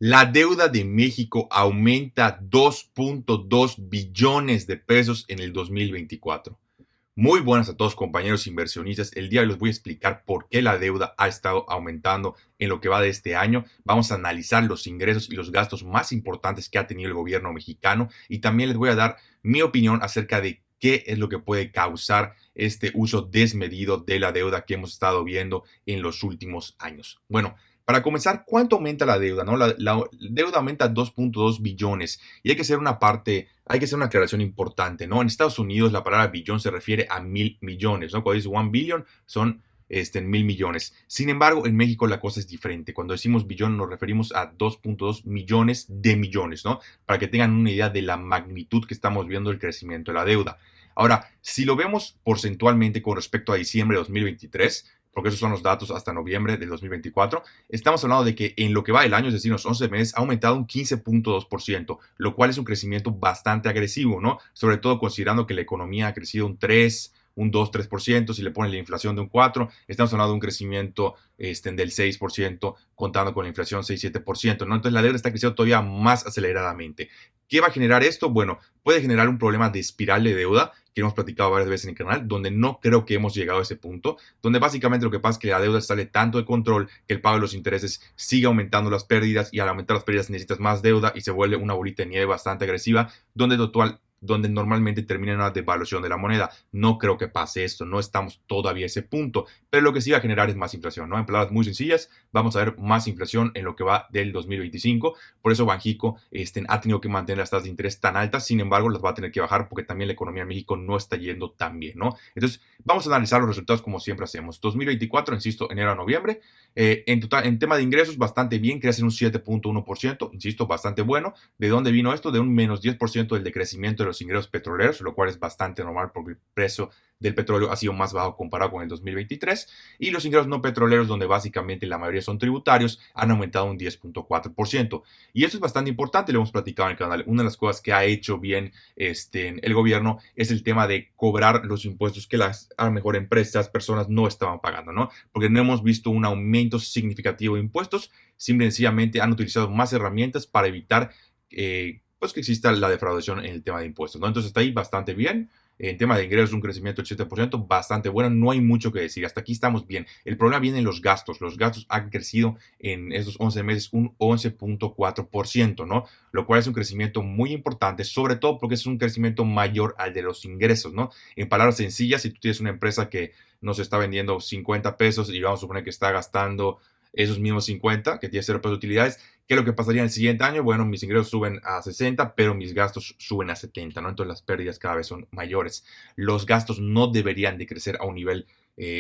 La deuda de México aumenta 2.2 billones de pesos en el 2024. Muy buenas a todos compañeros inversionistas. El día de hoy les voy a explicar por qué la deuda ha estado aumentando en lo que va de este año. Vamos a analizar los ingresos y los gastos más importantes que ha tenido el gobierno mexicano y también les voy a dar mi opinión acerca de qué es lo que puede causar este uso desmedido de la deuda que hemos estado viendo en los últimos años. Bueno, para comenzar, ¿cuánto aumenta la deuda? ¿No? La deuda aumenta 2.2 billones y hay que hacer una aclaración importante, ¿no? En Estados Unidos la palabra billón se refiere a 1,000 millones, ¿no? Cuando dice 1 billion son 1,000 millones. Sin embargo, en México la cosa es diferente. Cuando decimos billón nos referimos a 2.2 millones de millones, ¿no? Para que tengan una idea de la magnitud que estamos viendo del crecimiento de la deuda. Ahora, si lo vemos porcentualmente con respecto a diciembre de 2023, porque esos son los datos hasta noviembre del 2024, estamos hablando de que en lo que va del año, es decir, los 11 meses, ha aumentado un 15.2%, lo cual es un crecimiento bastante agresivo, ¿no? Sobre todo considerando que la economía ha crecido un 3, un 2-3%, si le ponen la inflación de un 4, estamos hablando de un crecimiento del 6%, contando con la inflación 6-7%, ¿no? Entonces la deuda está creciendo todavía más aceleradamente. ¿Qué va a generar esto? Bueno, puede generar un problema de espiral de deuda, que hemos platicado varias veces en el canal, donde no creo que hemos llegado a ese punto, donde básicamente lo que pasa es que la deuda sale tanto de control que el pago de los intereses sigue aumentando las pérdidas y al aumentar las pérdidas necesitas más deuda y se vuelve una bolita de nieve bastante agresiva, donde normalmente termina en una devaluación de la moneda. No creo que pase esto, no estamos todavía a ese punto, pero lo que sí va a generar es más inflación, ¿no? En palabras muy sencillas, vamos a ver más inflación en lo que va del 2025, por eso Banjico ha tenido que mantener las tasas de interés tan altas, sin embargo las va a tener que bajar porque también la economía en México no está yendo tan bien, ¿no? Entonces, vamos a analizar los resultados como siempre hacemos. 2024, insisto, enero a noviembre, en total, en tema de ingresos, bastante bien, crecen un 7.1%, insisto, bastante bueno. ¿De dónde vino esto? De un menos 10% del decrecimiento de los ingresos petroleros, lo cual es bastante normal porque el precio del petróleo ha sido más bajo comparado con el 2023, y los ingresos no petroleros, donde básicamente la mayoría son tributarios, han aumentado un 10.4%. Y esto es bastante importante, lo hemos platicado en el canal. Una de las cosas que ha hecho bien el gobierno es el tema de cobrar los impuestos que a lo mejor empresas, personas no estaban pagando, ¿no? Porque no hemos visto un aumento significativo de impuestos, simplemente y sencillamente han utilizado más herramientas para evitar pues que exista la defraudación en el tema de impuestos, ¿no? Entonces está ahí bastante bien. En tema de ingresos, un crecimiento del 7%, bastante bueno, no hay mucho que decir, hasta aquí estamos bien. El problema viene en los gastos han crecido en estos 11 meses un 11.4%, ¿no? Lo cual es un crecimiento muy importante, sobre todo porque es un crecimiento mayor al de los ingresos, ¿no? En palabras sencillas, si tú tienes una empresa que nos está vendiendo 50 pesos y vamos a suponer que está gastando esos mismos 50, que tiene 0 pesos de utilidades, ¿qué es lo que pasaría en el siguiente año? Bueno, mis ingresos suben a 60, pero mis gastos suben a 70, ¿no? Entonces las pérdidas cada vez son mayores. Los gastos no deberían de crecer a un nivel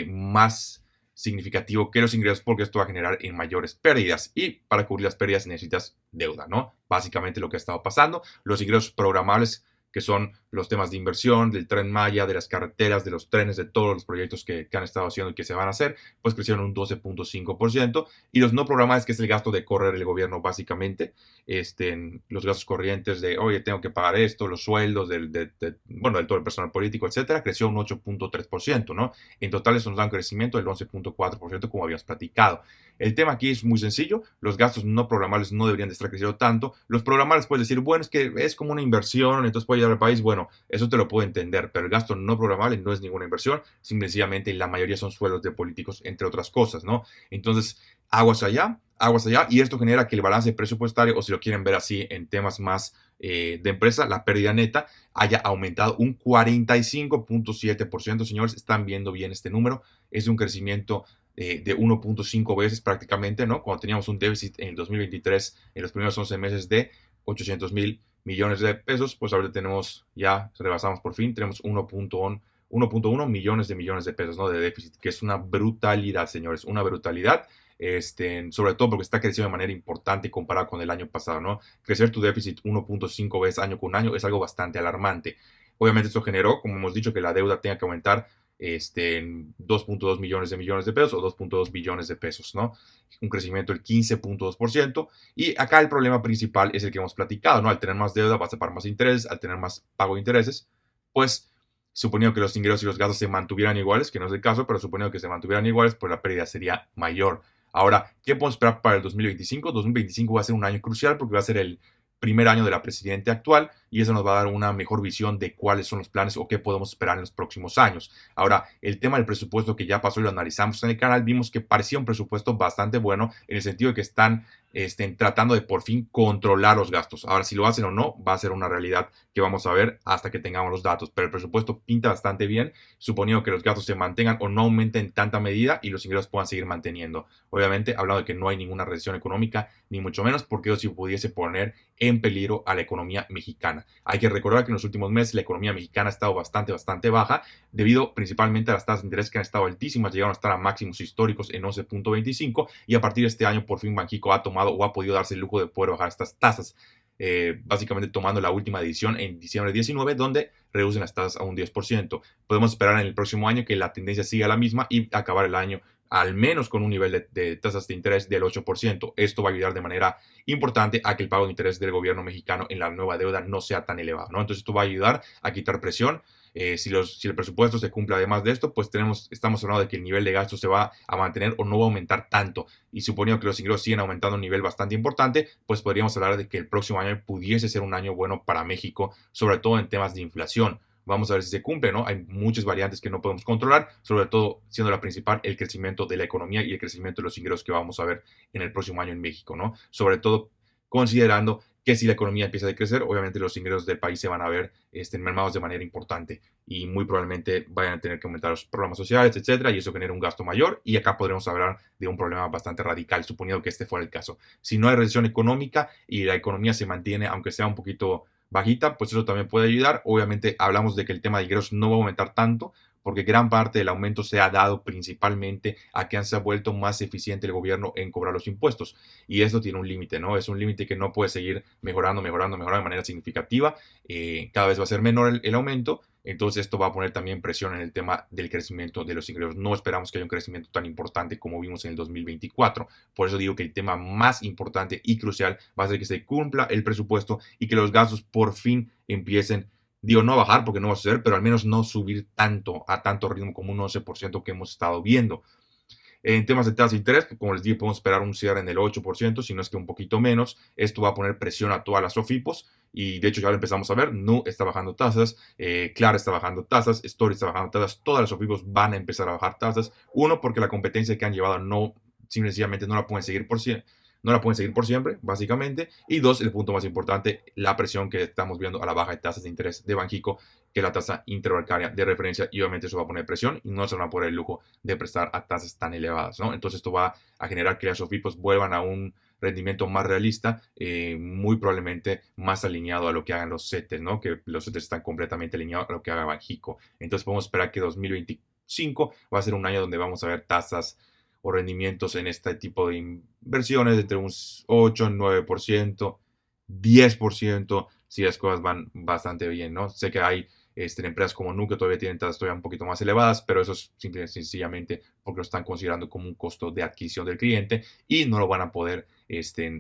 más significativo que los ingresos, porque esto va a generar en mayores pérdidas, y para cubrir las pérdidas necesitas deuda, ¿no? Básicamente lo que ha estado pasando. Los ingresos programables, que son los temas de inversión, del Tren Maya, de las carreteras, de los trenes, de todos los proyectos que han estado haciendo y que se van a hacer, pues crecieron un 12.5%. Y los no programables, que es el gasto de correr el gobierno básicamente, los gastos corrientes de, oye, tengo que pagar esto, los sueldos bueno, del todo el personal político, etcétera, creció un 8.3%, ¿no? En total eso nos da un crecimiento del 11.4%, como habíamos platicado. El tema aquí es muy sencillo, los gastos no programables no deberían de estar creciendo tanto. Los programables puedes decir, bueno, es que es como una inversión, entonces puede ayudar al país. Bueno, eso te lo puedo entender, pero el gasto no programable no es ninguna inversión, simplemente la mayoría son sueldos de políticos, entre otras cosas, ¿no? Entonces, aguas allá, y esto genera que el balance presupuestario, o si lo quieren ver así en temas más de empresa, la pérdida neta haya aumentado un 45.7%. Señores, están viendo bien este número, es un crecimiento de 1.5 veces prácticamente, ¿no? Cuando teníamos un déficit en el 2023, en los primeros 11 meses de 800,000 millones de pesos, pues ahorita ya rebasamos por fin, tenemos 1.1 millones de pesos, ¿no? De déficit, que es una brutalidad, señores, una brutalidad. Sobre todo porque está creciendo de manera importante comparado con el año pasado, ¿no? Crecer tu déficit 1.5 veces año con año es algo bastante alarmante. Obviamente esto generó, como hemos dicho, que la deuda tenga que aumentar en 2.2 millones de pesos o 2.2 billones de pesos, ¿no? Un crecimiento del 15.2%. Y acá el problema principal es el que hemos platicado, ¿no? Al tener más deuda vas a pagar más intereses, al tener más pago de intereses, pues suponiendo que los ingresos y los gastos se mantuvieran iguales, que no es el caso, pero suponiendo que se mantuvieran iguales, pues la pérdida sería mayor. Ahora, ¿qué podemos esperar para el 2025? 2025 va a ser un año crucial porque va a ser el primer año de la presidenta actual y eso nos va a dar una mejor visión de cuáles son los planes o qué podemos esperar en los próximos años. Ahora, el tema del presupuesto que ya pasó y lo analizamos en el canal, vimos que parecía un presupuesto bastante bueno en el sentido de que están tratando de por fin controlar los gastos. Ahora, si lo hacen o no, va a ser una realidad que vamos a ver hasta que tengamos los datos, pero el presupuesto pinta bastante bien, suponiendo que los gastos se mantengan o no aumenten en tanta medida y los ingresos puedan seguir manteniendo. Obviamente, hablando de que no hay ninguna recesión económica, ni mucho menos, porque eso sí pudiese poner en peligro a la economía mexicana. Hay que recordar que en los últimos meses la economía mexicana ha estado bastante baja, debido principalmente a las tasas de interés que han estado altísimas, llegaron a estar a máximos históricos en 11.25 y a partir de este año por fin Banxico ha tomado o ha podido darse el lujo de poder bajar estas tasas. Básicamente tomando la última decisión en diciembre 19, donde reducen las tasas a un 10%. Podemos esperar en el próximo año que la tendencia siga la misma y acabar el año al menos con un nivel de tasas de interés del 8%. Esto va a ayudar de manera importante a que el pago de interés del gobierno mexicano en la nueva deuda no sea tan elevado, ¿no? Entonces esto va a ayudar a quitar presión. Si el presupuesto se cumple además de esto, pues estamos hablando de que el nivel de gasto se va a mantener o no va a aumentar tanto. Y suponiendo que los ingresos siguen aumentando a un nivel bastante importante, pues podríamos hablar de que el próximo año pudiese ser un año bueno para México, sobre todo en temas de inflación. Vamos a ver si se cumple, ¿no? Hay muchas variantes que no podemos controlar, sobre todo siendo la principal el crecimiento de la economía y el crecimiento de los ingresos que vamos a ver en el próximo año en México, ¿no? Sobre todo considerando que si la economía empieza a decrecer, obviamente los ingresos del país se van a ver mermados de manera importante y muy probablemente vayan a tener que aumentar los programas sociales, etcétera, y eso genera un gasto mayor y acá podremos hablar de un problema bastante radical, suponiendo que este fuera el caso. Si no hay recesión económica y la economía se mantiene, aunque sea un poquito bajita, pues eso también puede ayudar. Obviamente hablamos de que el tema de ingresos no va a aumentar tanto, porque gran parte del aumento se ha dado principalmente a que se ha vuelto más eficiente el gobierno en cobrar los impuestos. Y esto tiene un límite, ¿no? Es un límite que no puede seguir mejorando de manera significativa. Cada vez va a ser menor el aumento. Entonces esto va a poner también presión en el tema del crecimiento de los ingresos. No esperamos que haya un crecimiento tan importante como vimos en el 2024. Por eso digo que el tema más importante y crucial va a ser que se cumpla el presupuesto y que los gastos por fin empiecen, digo, no a bajar porque no va a suceder, pero al menos no subir tanto, a tanto ritmo como un 11% que hemos estado viendo. En temas de tasa de interés, como les dije, podemos esperar un cierre en el 8%, si no es que un poquito menos. Esto va a poner presión a todas las SOFIPOS y de hecho ya lo empezamos a ver. Nu está bajando tasas, Clara está bajando tasas, Story está bajando tasas. Todas las SOFIPOS van a empezar a bajar tasas. Uno, porque la competencia que han llevado no, simplemente no la pueden seguir por siempre, básicamente. Y dos, el punto más importante, la presión que estamos viendo a la baja de tasas de interés de Banxico, que es la tasa interbancaria de referencia, y obviamente eso va a poner presión y no se van a poner el lujo de prestar a tasas tan elevadas, ¿no? Entonces esto va a generar que las SOFIPOS vuelvan a un rendimiento más realista, muy probablemente más alineado a lo que hagan los CETES, ¿no? Que los CETES están completamente alineados a lo que haga Banxico. Entonces podemos esperar que 2025 va a ser un año donde vamos a ver tasas o rendimientos en este tipo de inversiones entre un 8, 9%, 10%, si las cosas van bastante bien, ¿no? Sé que hay empresas como Nu que todavía tienen tasas todavía un poquito más elevadas, pero eso es sencillamente porque lo están considerando como un costo de adquisición del cliente y no lo van a poder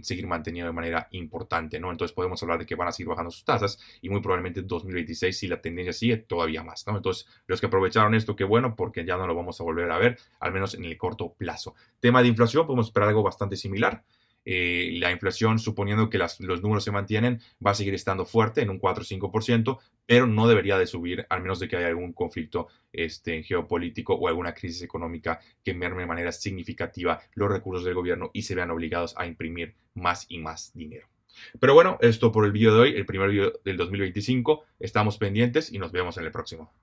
seguir manteniendo de manera importante, ¿no? Entonces podemos hablar de que van a seguir bajando sus tasas y muy probablemente en 2026, si la tendencia sigue, todavía más, ¿no? Entonces, los que aprovecharon esto, qué bueno, porque ya no lo vamos a volver a ver, al menos en el corto plazo. Tema de inflación, podemos esperar algo bastante similar. La inflación, suponiendo que los números se mantienen, va a seguir estando fuerte en un 4 o 5%, pero no debería de subir, al menos de que haya algún conflicto geopolítico o alguna crisis económica que merme de manera significativa los recursos del gobierno y se vean obligados a imprimir más y más dinero. Pero bueno, esto por el video de hoy, el primer video del 2025. Estamos pendientes y nos vemos en el próximo.